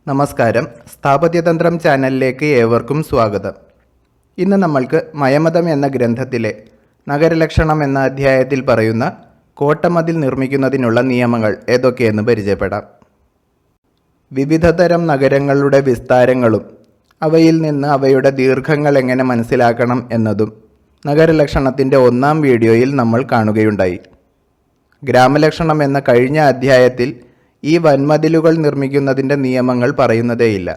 നമസ്കാരം. സ്ഥാപത്യതന്ത്രം ചാനലിലേക്ക് ഏവർക്കും സ്വാഗതം. ഇന്ന് നമ്മൾക്ക് മയമതം എന്ന ഗ്രന്ഥത്തിലെ നഗരലക്ഷണം എന്ന അധ്യായത്തിൽ പറയുന്ന കോട്ടമതിൽ നിർമ്മിക്കുന്നതിനുള്ള നിയമങ്ങൾ ഏതൊക്കെയെന്ന് പരിചയപ്പെടാം. വിവിധതരം നഗരങ്ങളുടെ വിസ്താരങ്ങളും അവയിൽ നിന്ന് അവയുടെ ദീർഘങ്ങൾ എങ്ങനെ മനസ്സിലാക്കണം എന്നതും നഗരലക്ഷണത്തിൻ്റെ 1-ാം വീഡിയോയിൽ നമ്മൾ കാണുകയുണ്ടായി. ഗ്രാമലക്ഷണം എന്ന കഴിഞ്ഞ അധ്യായത്തിൽ ഈ വൻമതിലുകൾ നിർമ്മിക്കുന്നതിൻ്റെ നിയമങ്ങൾ പറയുന്നതേയില്ല.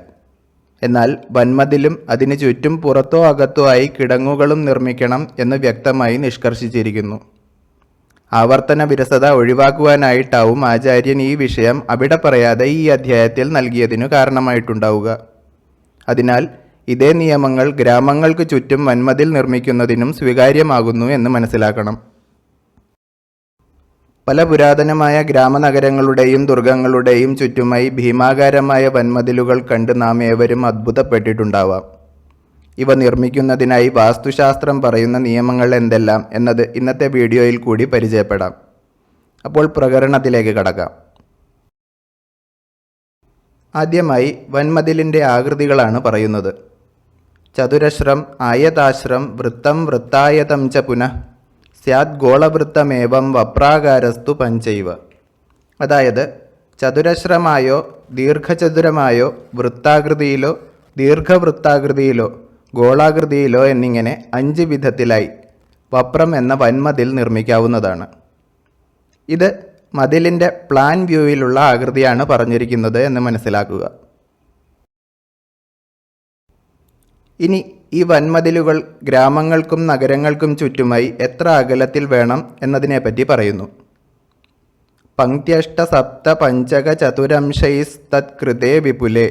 എന്നാൽ വൻമതിലും അതിന് ചുറ്റും പുറത്തോ അകത്തോ ആയി കിടങ്ങുകളും നിർമ്മിക്കണം എന്ന് വ്യക്തമായി നിഷ്കർഷിച്ചിരിക്കുന്നു. ആവർത്തന വിരസത ഒഴിവാക്കുവാനായിട്ടാവും ആചാര്യൻ ഈ വിഷയം അവിടെ പറയാതെ ഈ അധ്യായത്തിൽ നൽകിയതിനു കാരണമായിട്ടുണ്ടാവുക. അതിനാൽ ഇതേ നിയമങ്ങൾ ഗ്രാമങ്ങൾക്ക് ചുറ്റും വൻമതിൽ നിർമ്മിക്കുന്നതിനും സ്വീകാര്യമാകുന്നു എന്ന് മനസ്സിലാക്കണം. പല പുരാതനമായ ഗ്രാമനഗരങ്ങളുടെയും ദുർഗങ്ങളുടെയും ചുറ്റുമായി ഭീമാകാരമായ വൻമതിലുകൾ കണ്ട് നാം ഏവരും അത്ഭുതപ്പെട്ടിട്ടുണ്ടാവാം. ഇവ നിർമ്മിക്കുന്നതിനായി വാസ്തുശാസ്ത്രം പറയുന്ന നിയമങ്ങൾ എന്തെല്ലാം എന്നത് ഇന്നത്തെ വീഡിയോയിൽ കൂടി പരിചയപ്പെടാം. അപ്പോൾ പ്രകരണത്തിലേക്ക് കടക്കാം. ആദ്യമായി വൻമതിലിൻ്റെ ആകൃതികളാണ് പറയുന്നത്. ചതുരശ്രം, ആയതാശ്രം, വൃത്തം, വൃത്തായതം ച പുനഃ സ്യാദ് ഗോളവൃത്തമേവം വപ്രാകാരസ്തു പഞ്ചൈവ. അതായത് ചതുരശ്രമായോ ദീർഘചതുരമായോ വൃത്താകൃതിയിലോ ദീർഘവൃത്താകൃതിയിലോ ഗോളാകൃതിയിലോ എന്നിങ്ങനെ 5 വിധത്തിലായി വപ്രം എന്ന വൻമതിൽ നിർമ്മിക്കാവുന്നതാണ്. ഇത് മതിലിൻ്റെ പ്ലാൻ വ്യൂവിലുള്ള ആകൃതിയാണ് പറഞ്ഞിരിക്കുന്നത് എന്ന് മനസ്സിലാക്കുക. ഇനി ഈ വൻമതിലുകൾ ഗ്രാമങ്ങൾക്കും നഗരങ്ങൾക്കും ചുറ്റുമായി എത്ര അകലത്തിൽ വേണം എന്നതിനെപ്പറ്റി പറയുന്നു. പങ്ക്ത്യഷ്ട സപ്ത പഞ്ചക ചതുരംശൈസ്തത്കൃതേ വിപുലേ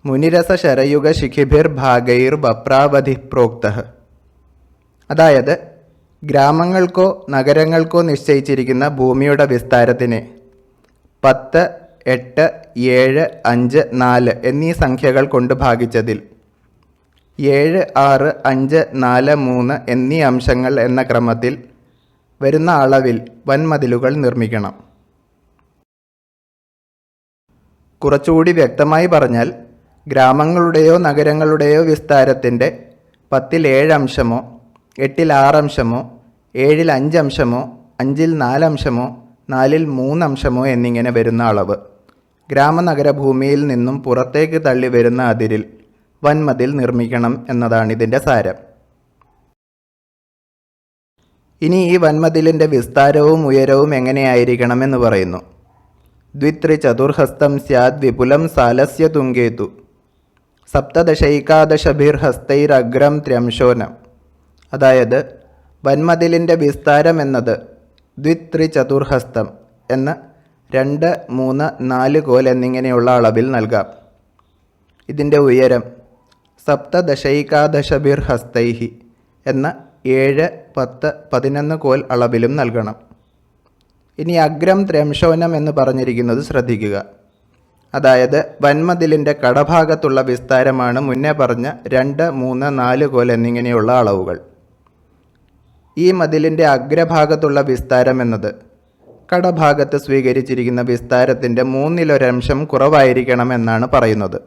മുനിരസ ശരയുഗ ശിഖിഭിർ ഭാഗൈർ വപ്രാവധി പ്രോക്തഃ. അതായത് ഗ്രാമങ്ങൾക്കോ നഗരങ്ങൾക്കോ നിശ്ചയിച്ചിരിക്കുന്ന ഭൂമിയുടെ വിസ്താരത്തിനെ 10, 8, 7, 5, 4 എന്നീ സംഖ്യകൾ കൊണ്ട് ഭാഗിച്ചതിൽ 7, 6, 5, 4, 3 എന്നീ അംശങ്ങൾ എന്ന ക്രമത്തിൽ വരുന്ന അളവിൽ വൻമതിലുകൾ നിർമ്മിക്കണം. കുറച്ചുകൂടി വ്യക്തമായി പറഞ്ഞാൽ ഗ്രാമങ്ങളുടെയോ നഗരങ്ങളുടെയോ വിസ്താരത്തിൻ്റെ 10-ൽ 7 അംശമോ 8-ൽ 6 അംശമോ 7-ൽ 5 അംശമോ 5-ൽ 4 അംശമോ 4-ൽ 3 അംശമോ എന്നിങ്ങനെ വരുന്ന അളവ് ഗ്രാമനഗര ഭൂമിയിൽ നിന്നും പുറത്തേക്ക് തള്ളി വരുന്ന അതിരിൽ വൻമതിൽ നിർമ്മിക്കണം എന്നതാണ് ഇതിൻ്റെ സാരം. ഇനി ഈ വൻമതിലിൻ്റെ വിസ്താരവും ഉയരവും എങ്ങനെയായിരിക്കണമെന്ന് പറയുന്നു. ദ്വിത്രി ചതുർഹസ്തം സ്യാദ് വിപുലം സാലസ്യ തുങ്കേതു സപ്തദശൈകാദശഭിർഹസ്തൈരഗ്രം ത്രംശോനം. അതായത് വൻമതിലിൻ്റെ വിസ്താരം എന്നത് ദ്വിത്രി ചതുർഹസ്തം എന്ന് 2, 3, 4 കോൽ എന്നിങ്ങനെയുള്ള അളവിൽ നൽകാം. ഇതിൻ്റെ ഉയരം സപ്തദശൈകാദശഭിർഹസ്തൈഹി എന്ന 7, 10, 11 കോൽ അളവിലും നൽകണം. ഇനി അഗ്രം ത്രംശോനം എന്ന് പറഞ്ഞിരിക്കുന്നത് ശ്രദ്ധിക്കുക. അതായത് വൻമതിലിൻ്റെ കടഭാഗത്തുള്ള വിസ്താരമാണ് മുന്നേ പറഞ്ഞ 2, 3, 4 കോൽ എന്നിങ്ങനെയുള്ള അളവുകൾ. ഈ മതിലിൻ്റെ അഗ്രഭാഗത്തുള്ള വിസ്താരം എന്നത് കടഭാഗത്ത് സ്വീകരിച്ചിരിക്കുന്ന വിസ്താരത്തിൻ്റെ 1/3 കുറവായിരിക്കണം എന്നാണ് പറയുന്നത്.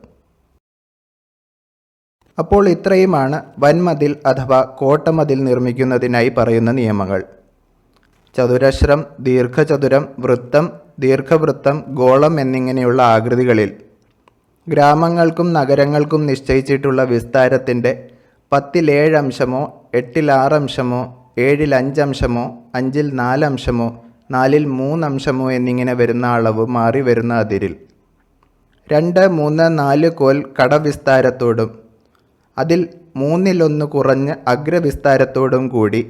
അപ്പോൾ ഇത്രയുമാണ് വൻമതിൽ അഥവാ കോട്ടമതിൽ നിർമ്മിക്കുന്നതിനായി പറയുന്ന നിയമങ്ങൾ. ചതുരശ്രം, ദീർഘചതുരം, വൃത്തം, ദീർഘവൃത്തം, ഗോളം എന്നിങ്ങനെയുള്ള ആകൃതികളിൽ ഗ്രാമങ്ങൾക്കും നഗരങ്ങൾക്കും നിശ്ചയിച്ചിട്ടുള്ള വിസ്താരത്തിൻ്റെ 10-ൽ 7 അംശമോ 8-ൽ 6 അംശമോ 7-ൽ 5 അംശമോ 5-ൽ 4 അംശമോ 4-ൽ 3 അംശമോ എന്നിങ്ങനെ വരുന്ന അളവ് മാറി വരുന്ന അതിരിൽ 2, 3, 4 കോൽ കടവിസ്താരത്തോടും അതിൽ 1/3 കുറഞ്ഞ് അഗ്രവിസ്താരത്തോടും കൂടി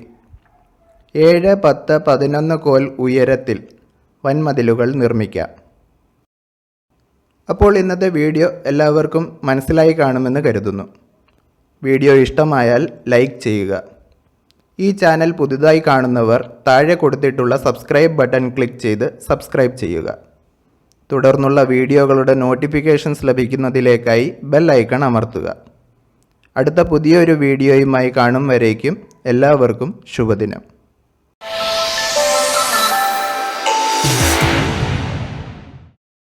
7, 10, 11 കോൽ ഉയരത്തിൽ വൻമതിലുകൾ നിർമ്മിക്കാം. അപ്പോൾ ഇന്നത്തെ വീഡിയോ എല്ലാവർക്കും മനസ്സിലായി കാണുമെന്ന് കരുതുന്നു. വീഡിയോ ഇഷ്ടമായാൽ ലൈക്ക് ചെയ്യുക. ഈ ചാനൽ പുതുതായി കാണുന്നവർ താഴെ കൊടുത്തിട്ടുള്ള സബ്സ്ക്രൈബ് ബട്ടൺ ക്ലിക്ക് ചെയ്ത് സബ്സ്ക്രൈബ് ചെയ്യുക. തുടർന്നുള്ള വീഡിയോകളുടെ നോട്ടിഫിക്കേഷൻസ് ലഭിക്കുന്നതിലേക്കായി ബെൽ ഐക്കൺ അമർത്തുക. അടുത്ത പുതിയൊരു വീഡിയോയുമായി കാണും വരേക്കും എല്ലാവർക്കും ശുഭദിനം.